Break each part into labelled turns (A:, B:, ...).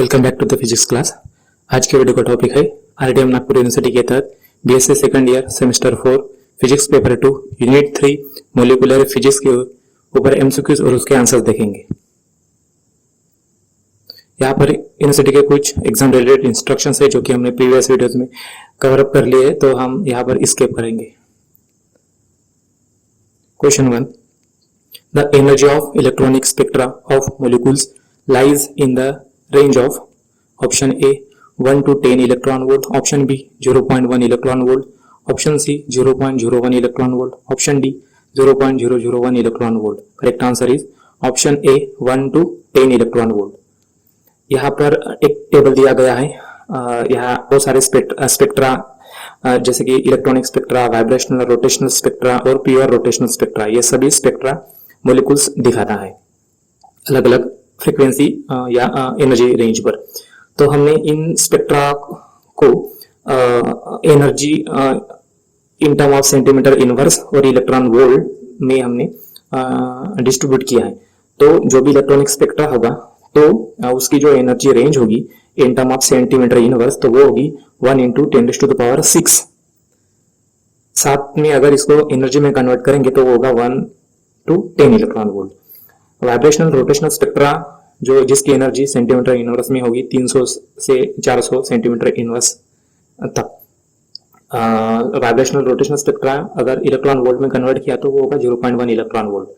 A: Welcome back to the physics class. आज के video का टॉपिक है आरटीएम नागपुर यूनिवर्सिटी के तहत BSc second year semester 4 physics paper 2 unit 3 molecular physics के ऊपर एमसीक्यूज और उसके आंसर्स देखेंगे। यहाँ पर यूनिवर्सिटी के कुछ एग्जाम रिलेटेड इंस्ट्रक्शंस है जो कि हमने प्रीवियस वीडियोज में कवर अप कर लिए है, तो हम यहाँ पर स्किप करेंगे। Question 1, the energy of electronic spectra of molecules lies in the range of option A 1 to 10 electron volt, option B 0.1 electron volt, option C 0.01 electron volt, option D 0.001 electron volt. Correct answer is option A 1 to 10 electron volt. यहाँ पर एक table दिया गया है। यहाँ बहुत सारे spectra जैसे कि electronic spectra, vibrational, rotational spectra और प्योर रोटेशनल स्पेक्ट्रा, ये सभी स्पेक्ट्रा मोलिक्यूल्स दिखाता है अलग अलग फ्रीक्वेंसी या एनर्जी रेंज पर। तो हमने इन स्पेक्ट्रा को energy in term of centimetre inverse और इलेक्ट्रॉन वोल्ट में हमने डिस्ट्रीब्यूट किया है। तो जो भी इलेक्ट्रॉनिक स्पेक्ट्रा होगा तो उसकी जो एनर्जी रेंज होगी in term of centimetre inverse, तो वो होगी 1 × 10⁶। साथ में अगर इसको एनर्जी में कन्वर्ट करेंगे तो वो होगा 1 to 10 electron volt. Vibrational rotational spectra जो जिसकी एनर्जी सेंटीमीटर इनवर्स में होगी 300 से 400 सेंटीमीटर इनवर्स तक। वाइब्रेशनल रोटेशनल स्पेक्ट्रा अगर इलेक्ट्रॉन वोल्ट में कन्वर्ट किया तो वो होगा 0.1 electron volt.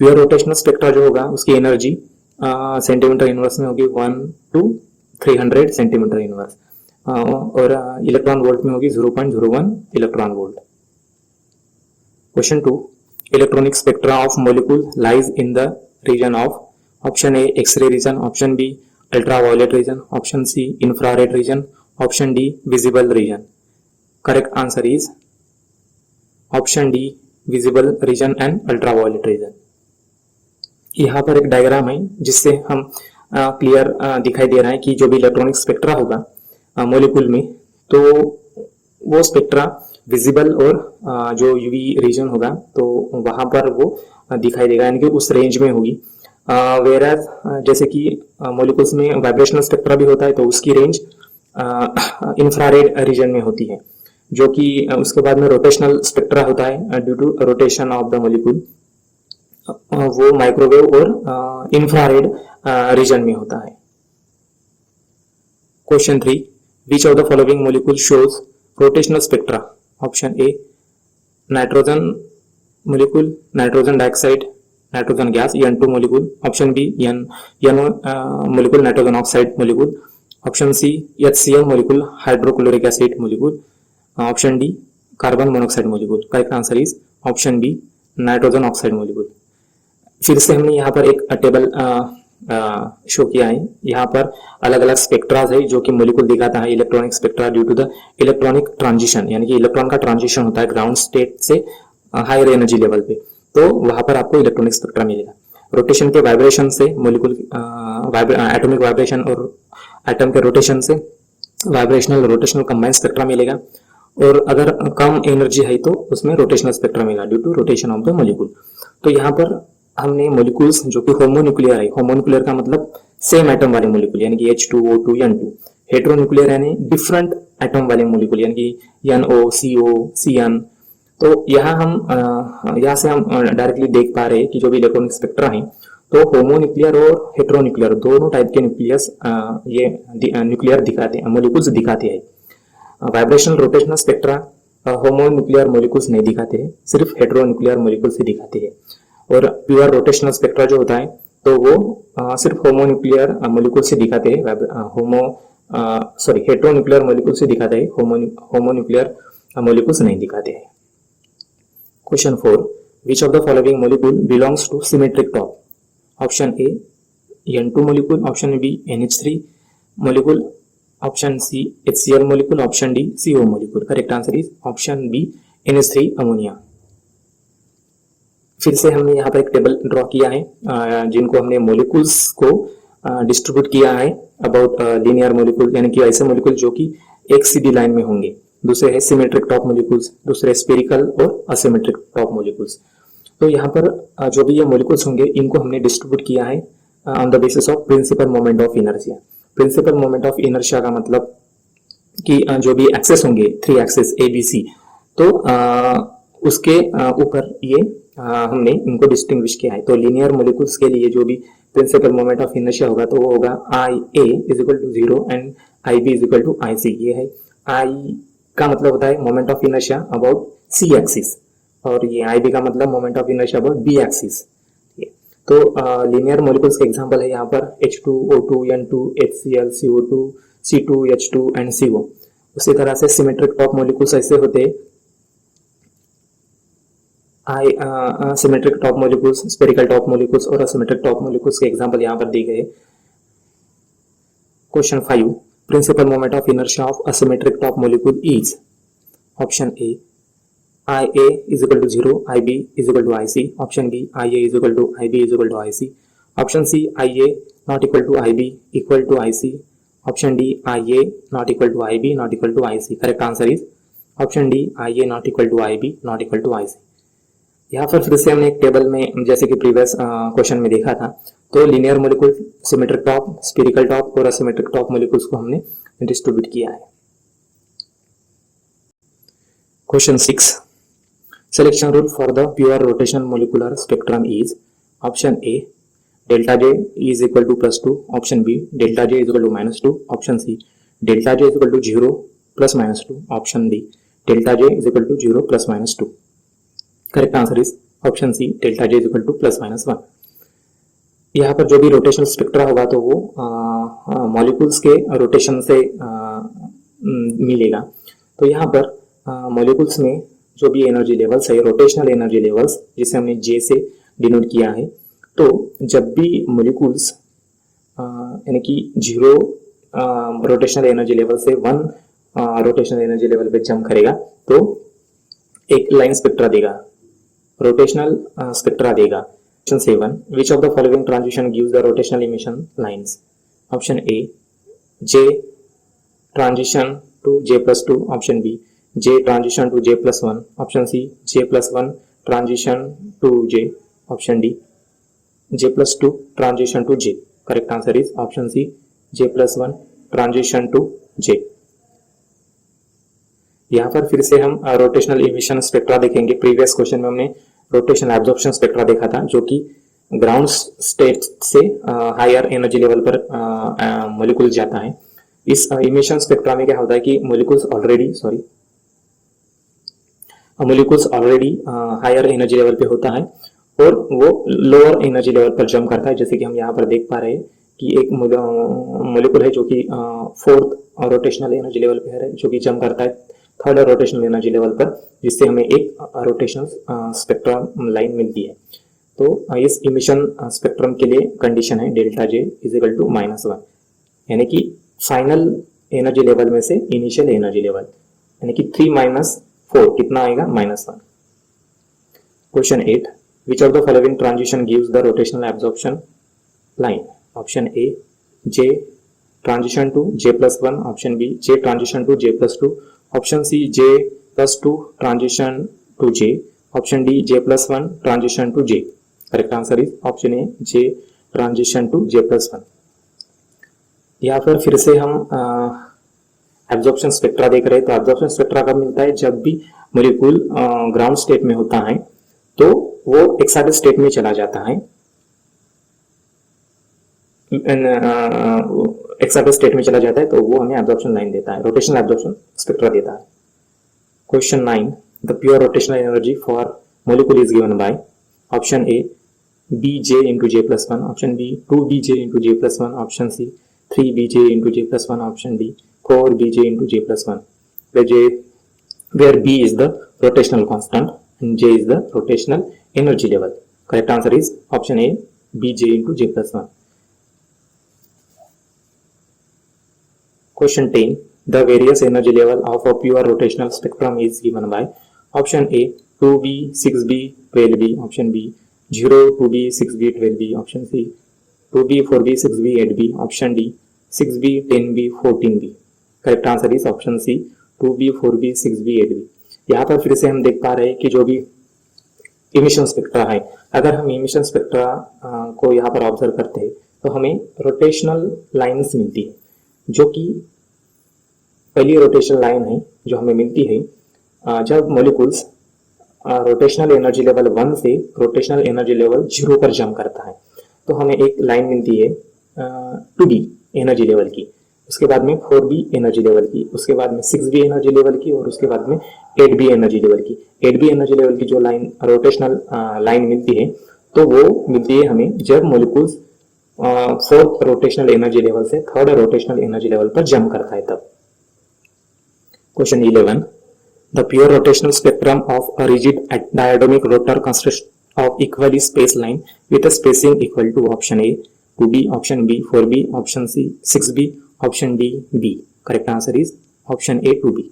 A: Pure rotational spectra जो होगा उसकी एनर्जी सेंटीमीटर इनवर्स में होगी 1 to 300 सेंटीमीटर इनवर्स और इलेक्ट्रॉन वोल्ट में होगी 0.01 electron volt. Question 2, electronic spectra of molecule lies in the region of option A X-ray region, option B ultraviolet region, option C infrared region, option D visible region. Correct answer is option D visible region and ultraviolet region. यहाँ पर एक diagram है जिससे हम clear दिखाई दे रहा है कि जो भी इलेक्ट्रॉनिक स्पेक्ट्रा होगा मोलिक्यूल में, तो वो स्पेक्ट्रा विजिबल और जो यूवी रीजन होगा तो वहां पर वो दिखाई देगा, यानी कि उस रेंज में होगी। वेराज जैसे कि मोलिक्यूल्स में वाइब्रेशनल स्पेक्ट्रा भी होता है तो उसकी रेंज इंफ्रारेड रीजन में होती है, जो कि उसके बाद में रोटेशनल स्पेक्ट्रा होता है due to rotation of the molecule, वो माइक्रोवेव और इंफ्रारेड रीजन में होता है। Question 3, which of the following molecule shows rotational spectra? Option A nitrogen molecule, nitrogen dioxide, nitrogen gas N2 molecule, option B NO molecule, nitrogen oxide molecule, option C HCl molecule, hydrochloric acid molecule, option D carbon monoxide molecule. Correct answer is option B nitrogen oxide molecule. फिर से हमने यहाँ पर एक table show किया है। यहाँ पर अलग अलग स्पेक्ट्राज है जो कि मोलिक्यूल दिखाता है। Electronic spectra due to the electronic transition, यानी कि इलेक्ट्रॉन का ट्रांजिशन होता है ग्राउंड स्टेट से हायर एनर्जी लेवल पे, तो वहां पर आपको इलेक्ट्रॉनिक स्पेक्ट्रा मिलेगा। रोटेशन के वाइब्रेशन से मोलिक्यूल एटॉमिक वाइब्रेशन और एटम के रोटेशन से वाइब्रेशनल रोटेशनल कंबाइंड स्पेक्ट्रा मिलेगा, और अगर कम एनर्जी है तो उसमें रोटेशनल स्पेक्ट्रा मिलेगा due to rotation of the molecule. तो यहाँ पर हमने मोलिक्यूल्स जो कि होमोन्यूक्लियर है, होमोन्यूक्लियर का मतलब सेम एटम वाले मोलिक्यूल यानी कि H2O2 N2, हेटेरोन्यूक्लियर यानी डिफरेंट एटम वाले मोलिक्यूल यानी कि NO CO CN। तो यहाँ से हम डायरेक्टली देख पा रहे हैं कि जो भी इलेक्ट्रॉनिक स्पेक्ट्रा है तो होमोन्यूक्लियर और हेटेरोन्यूक्लियर दोनों टाइप के न्यूक्लियस ये न्यूक्लियर दिखाते हैं, मोलिक्यूल्स दिखाते हैं। Vibrational rotational spectra homonuclear molecules नहीं दिखाते हैं, सिर्फ हेटेरोन्यूक्लियर मोलिक्यूल्स ही दिखाते हैं। और प्योर रोटेशनल स्पेक्ट्रा जो होता है तो वो सिर्फ होमोन्यूक्लियर मोलिक्यूल से दिखाते हैं, हेटेरोन्यूक्लियर मोलिक्यूल से दिखाते हैं, होमोन्यूक्लियर मोलिक्यूल्स नहीं दिखाते हैं। Question 4, which of the following molecule belongs to symmetric top? Option A N2 molecule, option B NH3 molecule, option C HCl molecule, option D CO molecule. Correct answer is option B NH3 ammonia. फिर से हमने यहाँ पर एक table draw किया है जिनको हमने मोलिक्यूल्स को डिस्ट्रीब्यूट किया है अबाउट लीनियर मोलिक्यूल, यानी कि ऐसे मोलिक्यूल जो कि एक सीधी लाइन में होंगे। दूसरे है सिमेट्रिक टॉप मोलिक्यूल्स, दूसरे स्फेरिकल और असिमेट्रिक टॉप मोलिक्यूल्स। तो यहाँ पर जो भी ये मोलिक्यूल्स होंगे इनको हमने डिस्ट्रीब्यूट किया है on the basis of principal moment of inertia. Principal moment of inertia का मतलब कि जो भी एक्सेस होंगे 3 एक्सेस ए बी सी, तो उसके ऊपर ये हमने इनको डिस्टिंग्विश किया है। तो लीनियर मोलिकुल्स के लिए जो भी प्रिंसिपल मोमेंट ऑफ इनर्शिया होगा तो वो होगा I A is equal to 0 and I B is equal to I C. ये है आई का मतलब होता है moment of inertia about C axis, और ये आई बी का मतलब moment of inertia about B axis. तो लीनियर मोलिकुल्स के एग्जांपल है यहाँ पर H2O2 N2 HCl CO2 C2 H2 and CO। उसी तरह से सिमेट्रिक टॉप मोलिकुल्स ऐसे होते हैं symmetric top molecules, spherical top molecules और असिमेट्रिक टॉप मोलिकुल्स के एग्जांपल यहाँ पर दिए गए। Question 5, principal moment of inertia of asymmetric top molecule is option A IA is equal to 0, IB is equal to IC, option B IA is equal to IB is equal to IC, option C IA not equal to IB equal to IC, option D IA not equal to IB not equal to IC। correct answer is option D IA not equal to IB not equal to IC। यहाँ पर फिर से हमने एक table में जैसे कि previous question में देखा था, तो linear molecule, symmetric top, spherical top और असिमेट्रिक टॉप मोलिक्यूल्स को हमने डिस्ट्रीब्यूट किया है। Question 6, selection rule for the pure rotational molecular spectrum is option A delta J is equal to +2, option B delta J is equal to -2, option C delta J is equal to 0 plus -2, option D delta J is equal to 0 plus -2। correct answer is option C delta J is equal to +-1। यहाँ पर जो भी rotational spectra होगा तो वो molecules के rotation से मिलेगा। तो यहाँ पर मॉलिक्यूल्स में जो भी एनर्जी लेवल्स है, रोटेशनल एनर्जी लेवल्स जिसे हमने J से डिनोट किया है, तो जब भी मॉलिक्यूल्स यानी कि 0 रोटेशनल एनर्जी लेवल से 1 रोटेशनल एनर्जी लेवल पे जंप करेगा तो एक लाइन स्पेक्ट्रा देगा, रोटेशनल स्पेक्ट्रा देगा। Question 7, which of the following transition gives the rotational emission lines? Option A J transition to J+2, option B J transition to J+1, option C J+1 transition to J, option D J+2 transition to J। correct answer is option C J+1 transition to J। यहाँ पर फिर से हम rotational emission spectra देखेंगे। Previous question में हमने rotational absorption spectra देखा था जो कि ग्राउंड स्टेट से हायर एनर्जी लेवल पर मॉलिक्यूल जाता है। इस इमिशन स्पेक्ट्रा में क्या होता है कि molecules already higher energy level पे होता है और वो लोअर एनर्जी लेवल पर जंप करता है। जैसे कि हम यहाँ पर देख पा रहे हैं कि एक मॉलिक्यूल है जो कि 4th रोटेशनल एनर्जी लेवल पे है, जो कि जंप करता है 3rd रोटेशनल एनर्जी लेवल पर, जिससे हमें एक रोटेशनल स्पेक्ट्रम लाइन मिलती है। तो इस इमिशन स्पेक्ट्रम के लिए कंडीशन है delta J is equal to -1, यानी कि फाइनल एनर्जी लेवल में से इनिशियल एनर्जी लेवल, यानी कि 3 - 4 कितना आएगा? -1। Question 8, which of the following transition gives the rotational absorption line? Option A J transition to J+1, option B J transition to J+2, option C J+2 transition to J, option D J+1 transition to J। Correct answer is option A J transition to J+1। यहाँ पर फिर से हम absorption spectra देख रहे हैं। तो absorption spectra कब मिलता है? जब भी मॉलिक्यूल ग्राउंड स्टेट में होता है तो वो एक्साइटेड स्टेट में चला जाता है, एक्साइटेड स्टेट में चला जाता है तो वो हमें एब्जॉर्प्शन लाइन देता है, रोटेशनल एब्जॉर्प्शन स्पेक्ट्रा देता है। Question 9, the pure rotational energy for molecule is given by option A Bj into J+1, option B 2Bj into J+1, option C 3Bj into J+1, option D 4Bj into J+1, where B is the rotational constant and J is the rotational energy level. Correct answer is option A Bj into J+1. Question 10, the various energy level of a pure rotational spectrum is given by option A 2B 6B 12B, option B 0 2B 6B 12B, option C 2B 4B 6B 8B, option D 6B 10B 14B। Correct answer is option C 2B 4B 6B 8B। यहाँ पर फिर से हम देख पा रहे हैं कि जो भी इमिशन स्पेक्ट्रा है, अगर हम इमिशन स्पेक्ट्रा को यहाँ पर ऑब्जर्व करते हैं तो हमें रोटेशनल लाइंस मिलती है। जो कि पहली रोटेशनल लाइन है जो हमें मिलती है जब मॉलिक्यूल्स रोटेशनल एनर्जी लेवल 1 से रोटेशनल एनर्जी लेवल 0 पर जंप करता है, तो हमें एक लाइन मिलती है 2b एनर्जी लेवल की, उसके बाद में 4b एनर्जी लेवल की, उसके बाद में 6b एनर्जी लेवल की और उसके बाद में 8b एनर्जी लेवल की। 8b एनर्जी लेवल की जो लाइन रोटेशनल लाइन मिलती है तो वो मिलती है हमें जब molecules fourth rotational energy level से थर्ड रोटेशनल एनर्जी लेवल पर जंप करता है तब। Question 11, the pure rotational spectrum of a rigid diatomic rotor consists of equally spaced line with a spacing equal to option A 2b, option B 4b, option C 6b, option D B। Correct answer is option A 2b।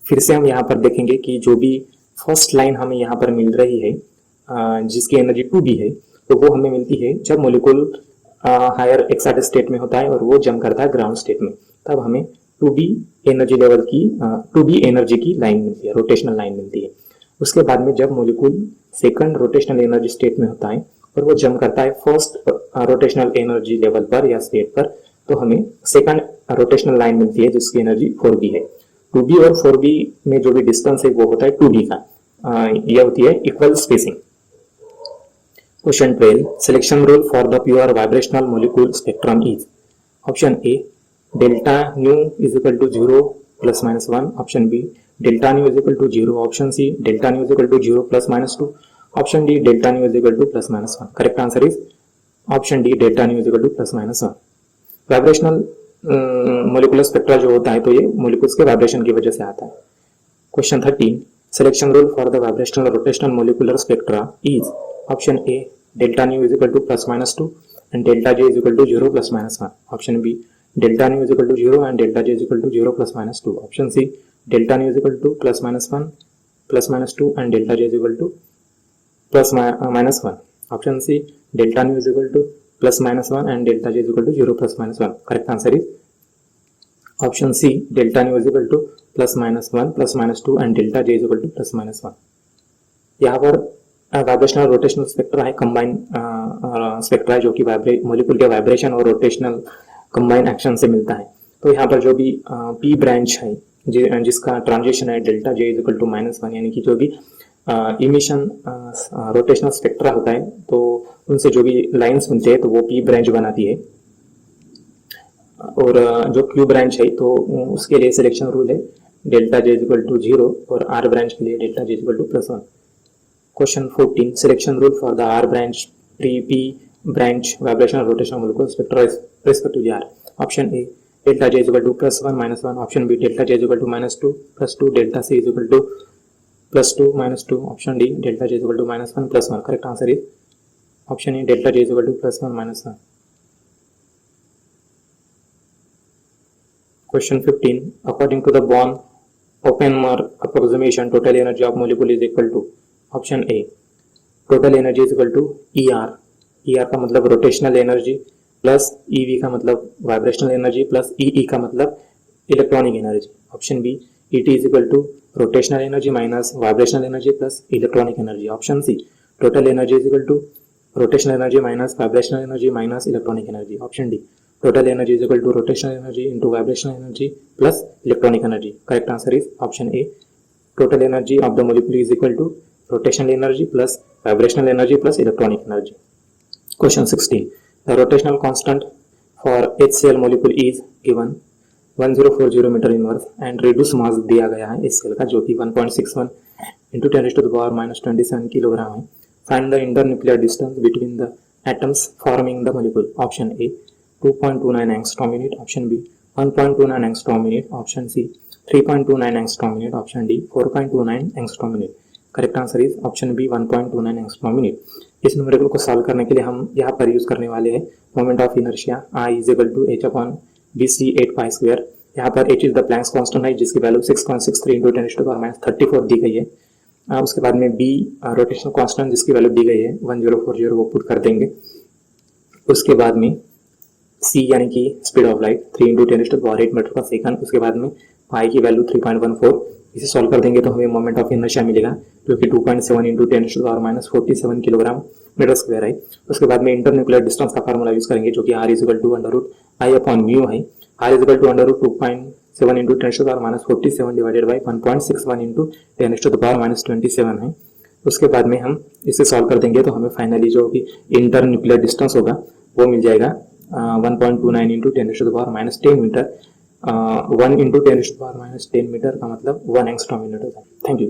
A: फिर से हम यहाँ पर देखेंगे कि जो भी first line हमें यहाँ पर मिल रही है जिसकी एनर्जी 2b है, तो वो हमें मिलती है जब मॉलिक्यूल हायर एक्साइटेड स्टेट में होता है और वो जंप करता है ग्राउंड स्टेट में, तब हमें 2b एनर्जी लेवल की 2b एनर्जी की लाइन मिलती है, रोटेशनल लाइन मिलती है। उसके बाद में जब molecule second rotational energy state में होता है और वो जंप करता है फर्स्ट रोटेशनल एनर्जी लेवल पर या स्टेट पर, तो हमें सेकंड रोटेशनल लाइन मिलती है जिसकी एनर्जी 4b है। 2b और 4b में जो भी डिस्टेंस है वो होता है 2d का, यह होती है equal spacing. Question 12, selection rule for the pure vibrational molecule spectrum is option A delta nu is equal to 0 plus minus 1, option B delta nu is equal to 0, option C delta nu is equal to 0 plus minus 2, option D delta nu is equal to plus minus 1। Correct answer is option D delta nu is equal to plus minus 1। Vibrational molecular spectra जो होता है तो ये molecules के vibration की वजह से आता है। Question 13, selection rule for the vibrational rotational molecular spectra is option A delta nu is equal to plus minus 2 and delta J is equal to 0 plus minus 1, option B delta nu is equal to 0 and delta J is equal to 0 plus minus 2, option C delta nu is equal to plus minus 1 plus minus 2 and delta J is equal to plus minus 1, option C delta nu is equal to plus minus 1 and delta J is equal to 0 plus minus 1। Correct answer is option C delta nu is equal to plus minus 1 plus minus 2 and delta J is equal to plus minus 1। यहाँ पर vibrational rotational spectra है, combine spectra है जो कि molecule के vibration और rotational combine action से मिलता है। तो यहाँ पर जो भी पी ब्रांच है जिसका ट्रांजिशन है delta J is equal to -1, यानी कि जो भी इमिशन रोटेशनल स्पेक्ट्रा होता है तो उनसे जो भी लाइंस मिलते हैं तो वो पी ब्रांच बनाती है, और जो क्यू ब्रांच है तो उसके लिए सिलेक्शन रूल है delta J is equal to 0 और आर ब्रांच के लिए delta J is equal to +1। Question 14, selection rule for the R branch P branch vibrational rotational molecule spectra is respectively are option A delta J is equal to +1 -1, option B delta J is equal to -2 +2, delta C is equal to +2 -2, option D delta J is equal to -1 +1. Correct answer is option A delta J is equal to +1 -1. Question 15, according to the Born-Oppenheimer approximation, total energy of molecule is equal to option A total energy is equal to ER का मतलब rotational energy plus EV का मतलब vibrational energy plus EE का मतलब electronic energy. Option B ET is equal to rotational energy minus vibrational energy plus electronic energy. Option C total energy is equal to rotational energy minus vibrational energy minus electronic energy. Option D total energy is equal to rotational energy into vibrational energy plus electronic energy. Correct answer is option A total energy of the molecule is equal to rotational energy plus vibrational energy plus electronic energy. Question 16. The rotational constant for HCl molecule is given 1040 metre inverse and reduce mass दिया गया है HCl का जो कि 1.61 into 10⁻⁻27 kilogram है। Find the internuclear distance between the atoms forming the molecule. Option A 2.29 angstrom unit, option B 1.29 angstrom unit, option C 3.29 angstrom unit, option D 4.29 angstrom unit. Correct answer is option B 1.29 angstrom unit. इस numerical को solve करने के लिए हम यहाँ पर use करने वाले हैं moment of inertia I is equal to h/bc 8π²। यहाँ पर h इज द प्लैंक्स कांस्टेंट है जिसकी वैल्यू 6.63 into 10⁻⁻34 दी गई है। उसके बाद में b रोटेशनल कांस्टेंट जिसकी वैल्यू दी गई है 1040 वो पुट कर देंगे। उसके बाद में c यानी कि speed of light 3 into 10⁻8 metre पर सेकंड। उसके बाद में पाई की वैल्यू 3.14। इसे सॉल्व कर देंगे तो हमें मोमेंट ऑफ इनर्शिया मिलेगा जो कि 2.7 into 10⁻⁻47 किलोग्राम मीटर स्क्वायर है। उसके बाद में इंटरन्यूक्लियर डिस्टेंस का फार्मूला यूज करेंगे जो कि r is equal to √I/μ है। R is equal to under root 2.7 into 10⁻47 divided by 1.61 into 10⁻27 है। उसके बाद में हम इसे सॉल्व कर देंगे तो हमें फाइनली जो भी इंटर न्यूक्लियर डिस्टेंस होगा वो मिल जाएगा 1.29 इंटू 10⁻10 मीटर। 1 इंटू 10⁻10 मीटर का मतलब 1 एंगस्ट्रॉम यूनिट होता है। Thank you.